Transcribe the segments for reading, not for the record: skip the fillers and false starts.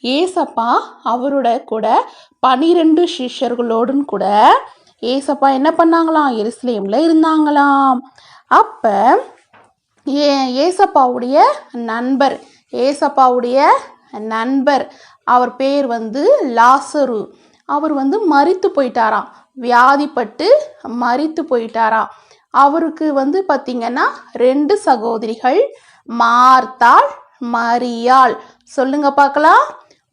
ஏசப்பா அவரோட கூட 12 சிஷ்யர்களோடும் கூட ஏசப்பா என்ன பண்ணாங்களாம், எருசலேமில் இருந்தாங்களாம். அப்போ ஏசப்பாவுடைய நண்பர் ஏசப்பாவுடைய நண்பர் அவர் பேர் லாசரு. அவர் மரித்து போயிட்டாராம், வியாதிப்பட்டு மரித்து போயிட்டாராம். அவருக்கு பார்த்தீங்கன்னா 2 சகோதரிகள், மார்த்தாள், மரியாள். சொல்லுங்க பார்க்கலாம்.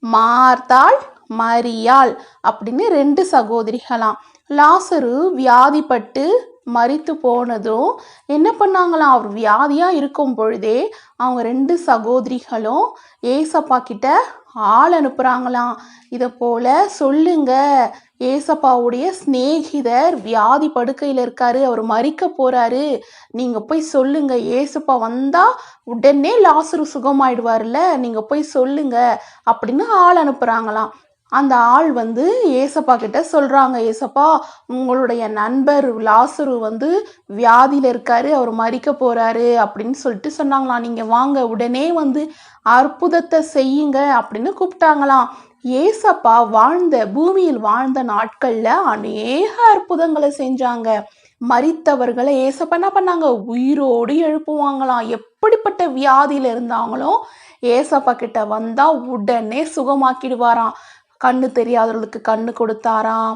மார்த்தாள், மரியாள் அப்படின்னு 2 சகோதரிகளாம். லாசரு வியாதிப்பட்டு மரித்து போனதும் என்ன பண்ணாங்களாம், அவர் வியாதியா இருக்கும் பொழுதே அவங்க 2 சகோதரிகளும் ஏசப்பா கிட்ட ஆள் அனுப்புறாங்களாம். இதை போல சொல்லுங்க, ஏசப்பாவுடைய சிநேகிதர் வியாதி படுக்கையில் இருக்காரு, அவர் மரிக்க போறாரு, நீங்க போய் சொல்லுங்க, ஏசப்பா வந்தா உடனே லாசரு சுகமாயிடுவார்ல, நீங்க போய் சொல்லுங்க அப்படின்னு ஆள் அனுப்புறாங்களாம். அந்த ஆள் ஏசப்பா கிட்ட சொல்றாங்க, ஏசப்பா உங்களுடைய நண்பர் லாசரு வியாதியில இருக்காரு, அவர் மரிக்க போறாரு அப்படின்னு சொல்லிட்டு சொன்னாங்களாம். நீங்க வாங்க, உடனே அற்புதத்தை செய்யுங்க அப்படின்னு கூப்பிட்டாங்களாம். ஏசப்பா பூமியில் வாழ்ந்த நாட்கள்ல அநேக அற்புதங்களை செஞ்சாங்க. மரித்தவர்களை ஏசப்பா என்ன பண்ணாங்க, உயிரோடு எழுப்புவாங்களாம். எப்படிப்பட்ட வியாதியில இருந்தாங்களோ ஏசப்பா கிட்ட வந்தா உடனே சுகமாக்கிடுவாராம். கண்ணு தெரியாதவர்களுக்கு கண்ணு கொடுத்தாராம்,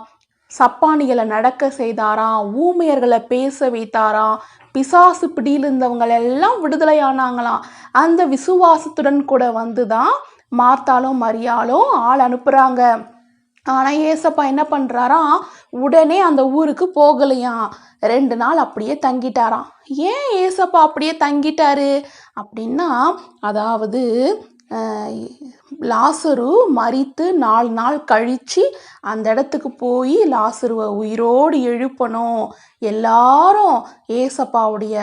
சப்பானிகளை நடக்க செய்தாராம், ஊமையர்களை பேச வைத்தாராம், பிசாசு பிடியில் இருந்தவங்களெல்லாம் விடுதலையானாங்களாம். அந்த விசுவாசத்துடன் கூட தான் மார்த்தாலும் மரியாளும் ஆள் அனுப்புறாங்க. ஆனால் ஏசப்பா என்ன பண்ணுறாராம், உடனே அந்த ஊருக்கு போகலையாம், 2 நாள் அப்படியே தங்கிட்டாராம். ஏன் ஏசப்பா அப்படியே தங்கிட்டாரு அப்படின்னா, அதாவது லாசரு மரித்து 4 நாள் கழித்து அந்த இடத்துக்கு போய் லாசருவை உயிரோடு எழுப்பணும், எல்லாரும் ஏசப்பாவுடைய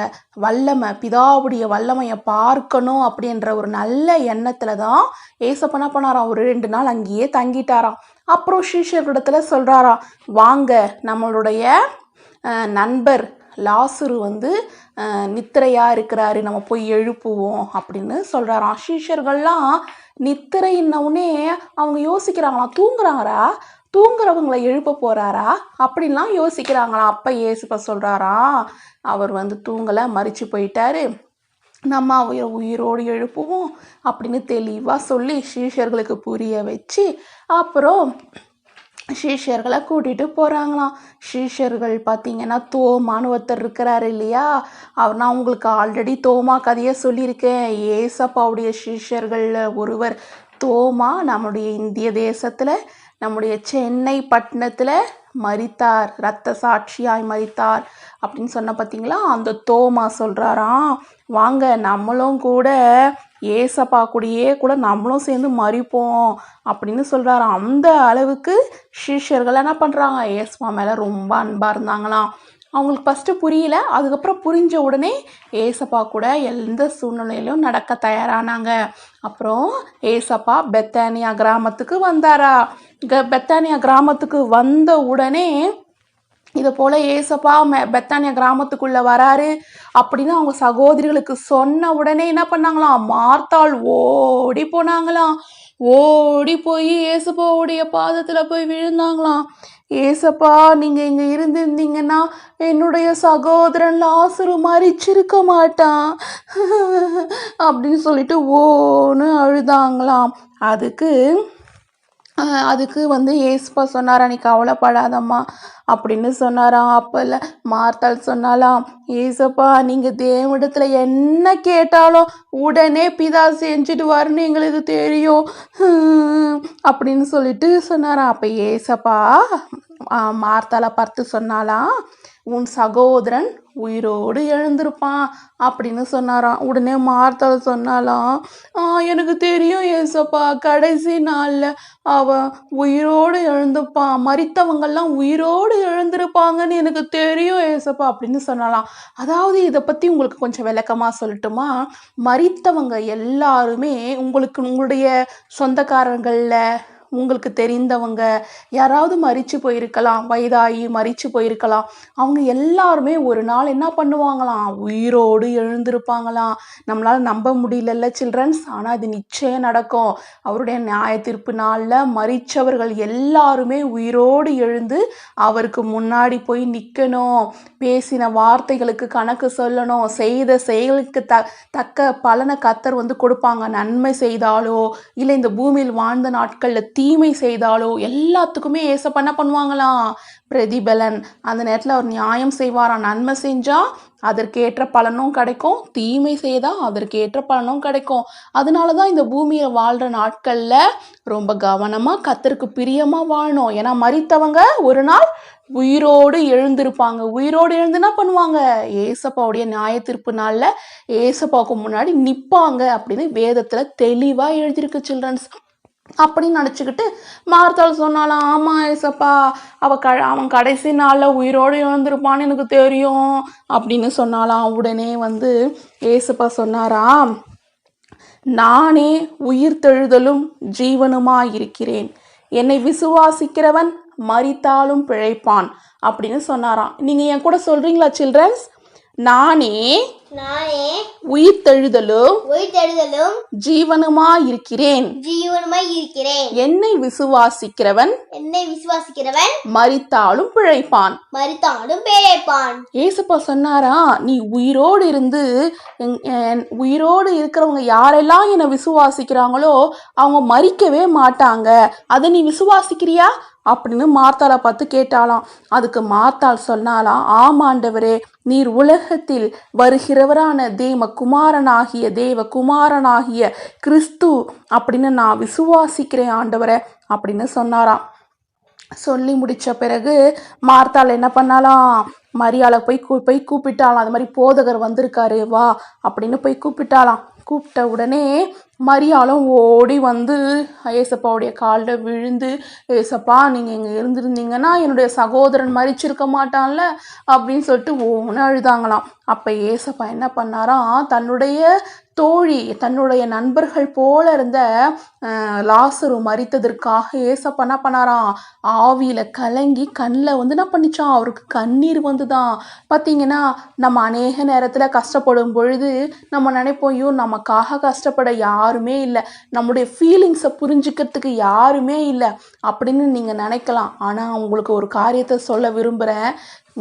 வல்லமை, பிதாவுடைய வல்லமையை பார்க்கணும் அப்படின்ற ஒரு நல்ல எண்ணத்தில் தான் ஏசப்பா என்ன பண்ணாராம், ஒரு 2 நாள் அங்கேயே தங்கிட்டாராம். அப்புறம் சீஷர்களிடத்துல சொல்கிறாராம், வாங்க நம்மளுடைய நண்பர் லாசரு நித்திரையாக இருக்கிறாரு, நம்ம போய் எழுப்புவோம் அப்படின்னு சொல்கிறாராம். சீஷர்கள்லாம் நித்திரைன்னவுடனே அவங்க யோசிக்கிறாங்களாம், தூங்குறவங்களை எழுப்ப போகிறாரா அப்படின்லாம் யோசிக்கிறாங்களாம். அப்போ ஏசப்பா சொல்கிறாராம், அவர் தூங்கலை, மரிச்சு போயிட்டாரு, நம்ம உயிரோடு எழுப்புவோம் அப்படின்னு தெளிவாக சொல்லி சீஷர்களுக்கு புரிய வச்சு அப்புறம் சீஷர்களை கூட்டிகிட்டு போகிறாங்களாம். சீஷர்கள் பார்த்தீங்கன்னா தோமான்னு ஒருத்தர் இருக்கிறாரு இல்லையா, நான் உங்களுக்கு ஆல்ரெடி தோமா கதையை சொல்லியிருக்கேன். ஏசப்பாவுடைய சீஷர்களில் ஒருவர் தோமா நம்முடைய இந்திய தேசத்தில், நம்முடைய சென்னை பட்டணத்தில் மரித்தார், இரத்த சாட்சியாய் மரித்தார் அப்படின்னு சொன்ன பார்த்தீங்களா. அந்த தோமா சொல்கிறாராம், வாங்க நம்மளும் கூட ஏசப்பா கூடயே கூட நம்மளும் சேர்ந்து மரிப்போம் அப்படின்னு சொல்கிறாராம். அந்த அளவுக்கு சிஷ்யர்கள் என்ன பண்ணுறாங்க, ஏசப்பா மேலே ரொம்ப அன்பாக இருந்தாங்களாம். அவங்களுக்கு ஃபஸ்ட்டு புரியல, அதுக்கப்புறம் புரிஞ்ச உடனே ஏசப்பா கூட எந்த சூழ்நிலையிலும் நடக்க தயாரானாங்க. அப்புறம் ஏசப்பா பெத்தானியா கிராமத்துக்கு வந்தாரா. பெத்தானியா கிராமத்துக்கு வந்த உடனே இதை போல் ஏசப்பா பெத்தானியா கிராமத்துக்குள்ளே வராரு அப்படின்னு அவங்க சகோதரிகளுக்கு சொன்ன உடனே என்ன பண்ணாங்களாம், மார்த்தாள் ஓடி போனாங்களாம். ஓடி போய் ஏசப்பாவுடைய பாதத்தில் போய் விழுந்தாங்களாம். ஏசப்பா நீங்கள் இங்கே இருந்திருந்தீங்கன்னா என்னுடைய சகோதரன் லாசரு மரிச்சிருக்க மாட்டான் அப்படின்னு சொல்லிட்டு ஓன்னு அழுதாங்களாம். அதுக்கு ஏசப்பா சொன்னாரா, நீ கவலைப்படாதம்மா அப்படின்னு சொன்னாராம். அப்போல்ல மார்த்தாள் சொன்னாலாம், ஏசப்பா நீங்கள் தேவனிடத்துல என்ன கேட்டாலும் உடனே பிதா செஞ்சுடுவாருன்னு எங்களுக்கு தெரியும் அப்படின்னு சொல்லிட்டு சொன்னாராம். அப்போ ஏசப்பா மார்த்தாளை பார்த்து சொன்னாலாம், உன் சகோதரன் உயிரோடு எழுந்திருப்பான் அப்படின்னு சொன்னாராம். உடனே மார்த்தாள் சொன்னாலாம், எனக்கு தெரியும் ஏசப்பா, கடைசி நாளில் அவன் உயிரோடு எழுந்துப்பான், மரித்தவங்கள்லாம் உயிரோடு எழுந்திருப்பாங்கன்னு எனக்கு தெரியும் ஏசப்பா அப்படின்னு சொன்னாலாம். அதாவது இதை பற்றி உங்களுக்கு கொஞ்சம் விளக்கமாக சொல்லட்டுமா, மரித்தவங்க எல்லாருமே உங்களுடைய சொந்தக்காரங்களில் உங்களுக்கு தெரிந்தவங்க யாராவது மரிச்சு போயிருக்கலாம், வயதாகி மரிச்சு போயிருக்கலாம். அவங்க எல்லாருமே ஒரு நாள் என்ன பண்ணுவாங்களாம், உயிரோடு எழுந்திருப்பாங்களாம். நம்மளால நம்ப முடியலல்ல சில்ட்ரன்ஸ், ஆனால் அது நிச்சயம் நடக்கும். அவருடைய நியாய தீர்ப்பு நாளில் மரிச்சவர்கள் எல்லாருமே உயிரோடு எழுந்து அவருக்கு முன்னாடி போய் நிற்கணும். பேசின வார்த்தைகளுக்கு கணக்கு சொல்லணும். செய்த செயலுக்கு தக்க பலனை கர்த்தர் கொடுப்பாங்க. நன்மை செய்தாலோ இல்லை இந்த பூமியில் வாழ்ந்த நாட்களில் தீமை செய்தாலோ எல்லாத்துக்குமே ஏசப்பா என்ன பண்ணுவாங்களாம், பிரதிபலன். அந்த நேரத்தில் அவர் நியாயம் செய்வாராம். நன்மை செஞ்சா அதற்கேற்ற பலனும் கிடைக்கும், தீமை செய்தா அதற்கேற்ற பலனும் கிடைக்கும். அதனாலதான் இந்த பூமியில வாழ்ற நாட்கள்ல ரொம்ப கவனமா கர்த்தருக்கு பிரியமா வாழணும். ஏன்னா மரித்தவங்க ஒரு நாள் உயிரோடு எழுந்திருப்பாங்க. உயிரோடு எழுந்து என்ன பண்ணுவாங்க, ஏசப்பாவுடைய நியாய தீர்ப்பு நாள்ல ஏசப்பாவுக்கு முன்னாடி நிப்பாங்க அப்படின்னு வேதத்துல தெளிவா எழுதியிருக்கு சில்ட்ரன்ஸ். அப்படின்னு நினச்சிக்கிட்டு மார்த்தாள் சொன்னாலாம், ஆமாம் ஏசப்பா அவன் கடைசி நாளில் உயிரோடு எழுந்திருப்பான்னு எனக்கு தெரியும் அப்படின்னு சொன்னாலாம். உடனே ஏசப்பா சொன்னாராம், நானே உயிர்த்தெழுதலும் ஜீவனுமாயிருக்கிறேன், என்னை விசுவாசிக்கிறவன் மரித்தாலும் பிழைப்பான் அப்படின்னு சொன்னாராம். நீங்கள் என் கூட சொல்றீங்களா சில்ட்ரன்ஸ்? நானே உயிர்த்தெழுதலும் ஜீவனுமாயிருக்கிறேன், என்னை விசுவாசிக்கிறவன் மரித்தாலும் பிழைப்பான். ஏசப்பா சொன்னாரா, நீ உயிரோடு இருக்கிறவங்க யாரெல்லாம் என்னை விசுவாசிக்கிறாங்களோ அவங்க மரிக்கவே மாட்டாங்க. அதை நீ விசுவாசிக்கிறியா அப்படின்னு மார்த்தாளை பார்த்து கேட்டாலாம். அதுக்கு மார்த்தாள் சொன்னாலாம், ஆமாண்டவரே, நீர் உலகத்தில் வருகிறவரான தேவ குமாரனாகிய கிறிஸ்து அப்படின்னு நான் விசுவாசிக்கிறேன் ஆண்டவரே அப்படின்னு சொன்னாராம். சொல்லி முடிச்ச பிறகு மார்த்தாள் என்ன பண்ணாலாம், மரியாளை போய் கூப்பிட்டாலாம். அது மாதிரி போதகர் வந்திருக்காரு வா அப்படின்னு போய் கூப்பிட்டாலாம். கூப்பிட்ட உடனே மரியாளும் ஓடி ஏசப்பாவுடைய காலில் விழுந்து, ஏசப்பா நீங்கள் இங்கே இருந்திருந்தீங்கன்னா என்னுடைய சகோதரன் மரிச்சிருக்க மாட்டான்ல அப்படின்னு சொல்லிட்டு ஓன்னு அழுதாங்களாம். அப்போ ஏசப்பா என்ன பண்ணாராம், தன்னுடைய தோழி தன்னுடைய நண்பர்கள் போல இருந்த லாசரு மரித்ததற்காக ஏசப்பா என்ன பண்ணாராம், ஆவியில கலங்கி கண்ணில் என்ன பண்ணிச்சான், அவருக்கு கண்ணீர் வந்துதான். பார்த்தீங்கன்னா நம்ம அநேக நேரத்தில் கஷ்டப்படும் பொழுது நம்ம நினைப்போம், ஐயோ நமக்காக கஷ்டப்பட யாருமே இல்லை, நம்முடைய ஃபீலிங்ஸை புரிஞ்சுக்கிறதுக்கு யாருமே இல்லை அப்படின்னு நீங்கள் நினைக்கலாம். ஆனால் உங்களுக்கு ஒரு காரியத்தை சொல்ல விரும்புகிறேன்.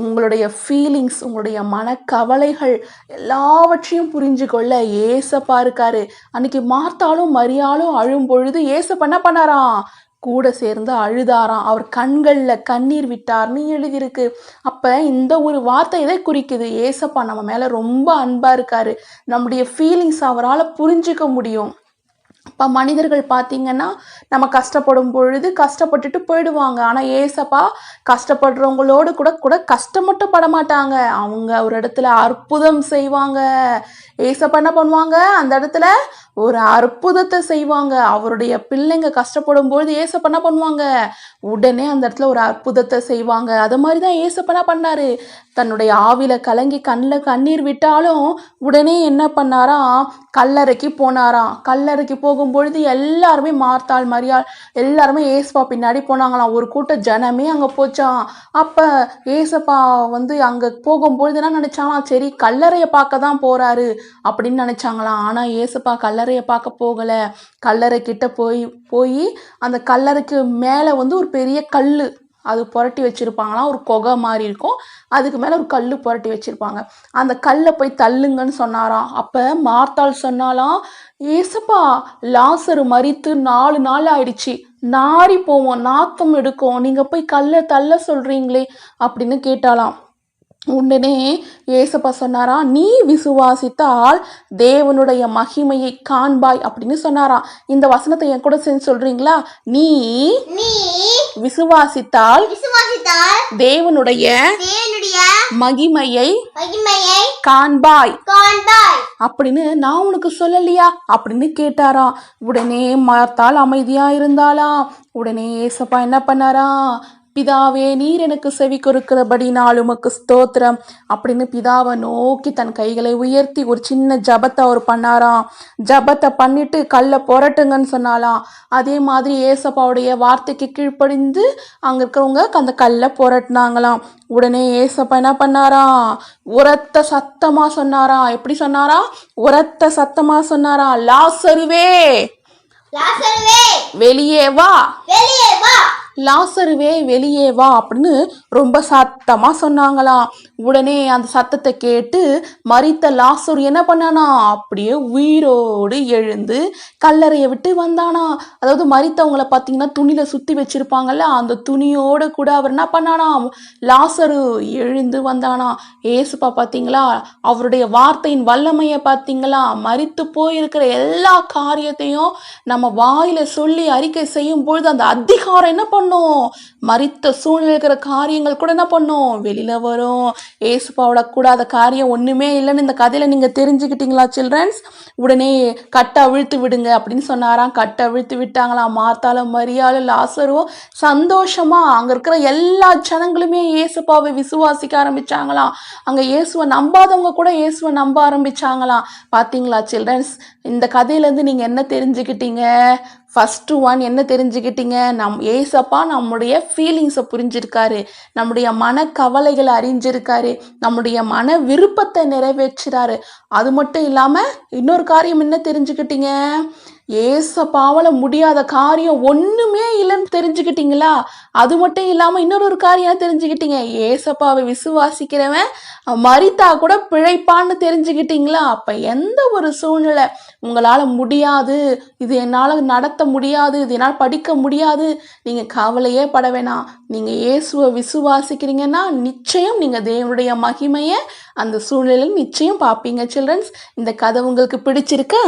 உங்களுடைய ஃபீலிங்ஸ், உங்களுடைய மனக்கவலைகள் எல்லாவற்றையும் புரிஞ்சுக்கொள்ள ஏசப்பா இருக்காரு. அன்னைக்கு மார்த்தாலும் மரியாளும் அழும் பொழுது ஏசப்பா என்ன பண்ணாராம், கூட சேர்ந்து அழுதாராம். அவர் கண்களில் கண்ணீர் விட்டார்னு எழுதியிருக்கு. அப்போ இந்த ஒரு வார்த்தை இதை குறிக்குது, ஏசப்பா நம்ம மேலே ரொம்ப அன்பாக இருக்காரு. நம்முடைய ஃபீலிங்ஸ் அவரால் புரிஞ்சுக்க முடியும். இப்போ மனிதர்கள் பார்த்தீங்கன்னா நம்ம கஷ்டப்படும் பொழுது கஷ்டப்பட்டுட்டு போயிடுவாங்க. ஆனால் ஏசப்பா கஷ்டப்படுறவங்களோடு கூட கஷ்டம் மட்டும் பட மாட்டாங்க, அவங்க ஒரு இடத்துல அற்புதம் செய்வாங்க. ஏசப்பா என்ன பண்ணுவாங்க, அந்த இடத்துல ஒரு அற்புதத்தை செய்வாங்க. அவருடைய பிள்ளைங்க கஷ்டப்படும் பொழுது ஏசப்பா என்ன பண்ணுவாங்க, உடனே அந்த இடத்துல ஒரு அற்புதத்தை செய்வாங்க. அது மாதிரி தான் ஏசப்பா என்ன பண்ணாரு, தன்னுடைய ஆவில கலங்கி கண்ணில் கண்ணீர் விட்டாலும் உடனே என்ன பண்ணாராம், கல்லறைக்கு போனாராம். கல்லறைக்கு போகும்பொழுது எல்லாருமே மார்த்தாள் மரியாள் எல்லாருமே ஏசப்பா பின்னாடி போனாங்களாம். ஒரு கூட்ட ஜனமே அங்கே போச்சான். அப்போ ஏசப்பா அங்கே போகும்பொழுது என்ன நினைச்சாங்களாம், சரி கல்லறையை பார்க்க தான் போறாரு அப்படின்னு நினைச்சாங்களாம். ஆனால் ஏசப்பா கல்லறையை பார்க்க போகலை. கல்லறை கிட்ட போய் அந்த கல்லறைக்கு மேலே ஒரு பெரிய கல் அது புரட்டி வச்சிருப்பாங்களாம். ஒரு குகை மாதிரி இருக்கும், அதுக்கு மேலே ஒரு கல் புரட்டி வச்சிருப்பாங்க. அந்த கல்லை போய் தள்ளுங்கன்னு சொன்னாராம். அப்போ மார்த்தாள் சொன்னாலாம், ஏசப்பா லாசரு மரித்து 4 நாள் ஆயிடுச்சு, நாரி போவோம், நாத்தம் எடுக்கும், நீங்கள் போய் கல்லை தள்ள சொல்கிறீங்களே அப்படின்னு கேட்டாலாம். உடனே ஏசப்பா சொன்னாரா, நீ விசுவாசித்தால் தேவனுடைய மகிமையை காண்பாய் அப்படின்னு சொன்னாராம். இந்த வசனத்தை என் கூட சேர்ந்து சொல்றீங்களா, நீ விசுவாசித்தால் தேவனுடைய மகிமையை காண்பாய் அப்படின்னு நான் உனக்கு சொல்லலையா அப்படின்னு கேட்டாராம். உடனே மார்த்தாள் அமைதியா இருந்தாலாம். உடனே ஏசப்பா என்ன பண்ணாரா, பிதாவே நீர் எனக்கு செவி கொடுக்கிறபடினால் உமக்கு ஸ்தோத்திரம் அப்படின்னு பிதாவை நோக்கி தன் கைகளை உயர்த்தி ஒரு சின்ன ஜபத்தை அவர் பண்ணாராம். ஜபத்தை பண்ணிட்டு கல்லை புரட்டுங்கன்னு சொன்னாலாம். அதே மாதிரி ஏசப்பாவுடைய வார்த்தைக்கு கீழ்ப்படிந்து அங்க இருக்கிறவங்க அந்த கல்லை புரட்டினாங்களாம். உடனே ஏசப்பா என்ன பண்ணாராம், உரத்த சத்தமா சொன்னாராம். எப்படி சொன்னாராம்? உரத்த சத்தமா சொன்னாராம், லாசருவே வெளியே வா, லாசருவே வெளியே வா அப்படின்னு ரொம்ப சத்தமா சொன்னாங்களாம். உடனே அந்த சத்தத்தை கேட்டு மரித்த லாசரு என்ன பண்ணானா, அப்படியே உயிரோடு எழுந்து கல்லறையை விட்டு வந்தானா. அதாவது மரித்தவங்களை பார்த்தீங்கன்னா துணியில சுத்தி வச்சிருப்பாங்கல்ல, அந்த துணியோட கூட அவர் என்ன பண்ணானா, லாசரு எழுந்து வந்தானா. ஏசுப்பா பார்த்தீங்களா, அவருடைய வார்த்தையின் வல்லமையை பார்த்தீங்களா, மரித்து போயிருக்கிற எல்லா காரியத்தையும் நம்ம வாயில சொல்லி அறிக்கை செய்யும் பொழுது அந்த அதிகாரம் என்ன பண்ணும், மரித்த சூழ்நிலை இருக்கிற காரியங்கள் கூட என்ன பண்ணும், வெளியில வரும். ஏசுப்பாவோட கூடாத காரியம் ஒண்ணுமே இல்லைன்னு இந்த கதையில நீங்க தெரிஞ்சுக்கிட்டீங்களா சில்ட்ரன்ஸ்? உடனே கட்டை அவிழ்த்து விடுங்க அப்படின்னு சொன்னாராம். கட்டை அவிழ்த்து விட்டாங்களாம். மார்த்தாலும் மரியாளும் லாசரும் சந்தோஷமா அங்க இருக்கிற எல்லா ஜனங்களுமே இயேசுப்பாவை விசுவாசிக்க ஆரம்பிச்சாங்களாம். அங்க இயேசுவை நம்பாதவங்க கூட இயேசுவை நம்ப ஆரம்பிச்சாங்களாம். பாத்தீங்களா சில்ட்ரன்ஸ்? இந்த கதையில இருந்து நீங்க என்ன தெரிஞ்சுக்கிட்டீங்க? ஃபர்ஸ்ட் ஒன் என்ன தெரிஞ்சுக்கிட்டீங்க? ஏசப்பா நம்முடைய ஃபீலிங்ஸை புரிஞ்சிருக்காரு, நம்முடைய மன கவலைகளை அறிஞ்சிருக்காரு, நம்முடைய மன விருப்பத்தை நிறைவேற்றுறாரு. அது மட்டும் இல்லாம இன்னொரு காரியம் என்ன தெரிஞ்சுக்கிட்டீங்க? ஏசப்பாவால முடியாத காரியம் ஒண்ணுமே இல்லைன்னு தெரிஞ்சுக்கிட்டீங்களா? அது மட்டும் இல்லாம இன்னொரு காரியம் தெரிஞ்சுக்கிட்டீங்க, ஏசப்பாவை விசுவாசிக்கிறவன் மரித்தா கூட பிழைப்பான்னு தெரிஞ்சுக்கிட்டீங்களா? அப்ப எந்த ஒரு சூழ்நிலை உங்களால முடியாது, இது என்னால நடத்த முடியாது, இது என்னால் படிக்க முடியாது, நீங்க கவலையே பட வேணாம். நீங்க இயேசுவை விசுவாசிக்கிறீங்கன்னா நிச்சயம் நீங்க தேவனுடைய மகிமையை அந்த சூழ்நிலையில் நிச்சயம் பார்ப்பீங்க. சில்ட்ரன்ஸ், இந்த கதை உங்களுக்கு பிடிச்சிருக்கா?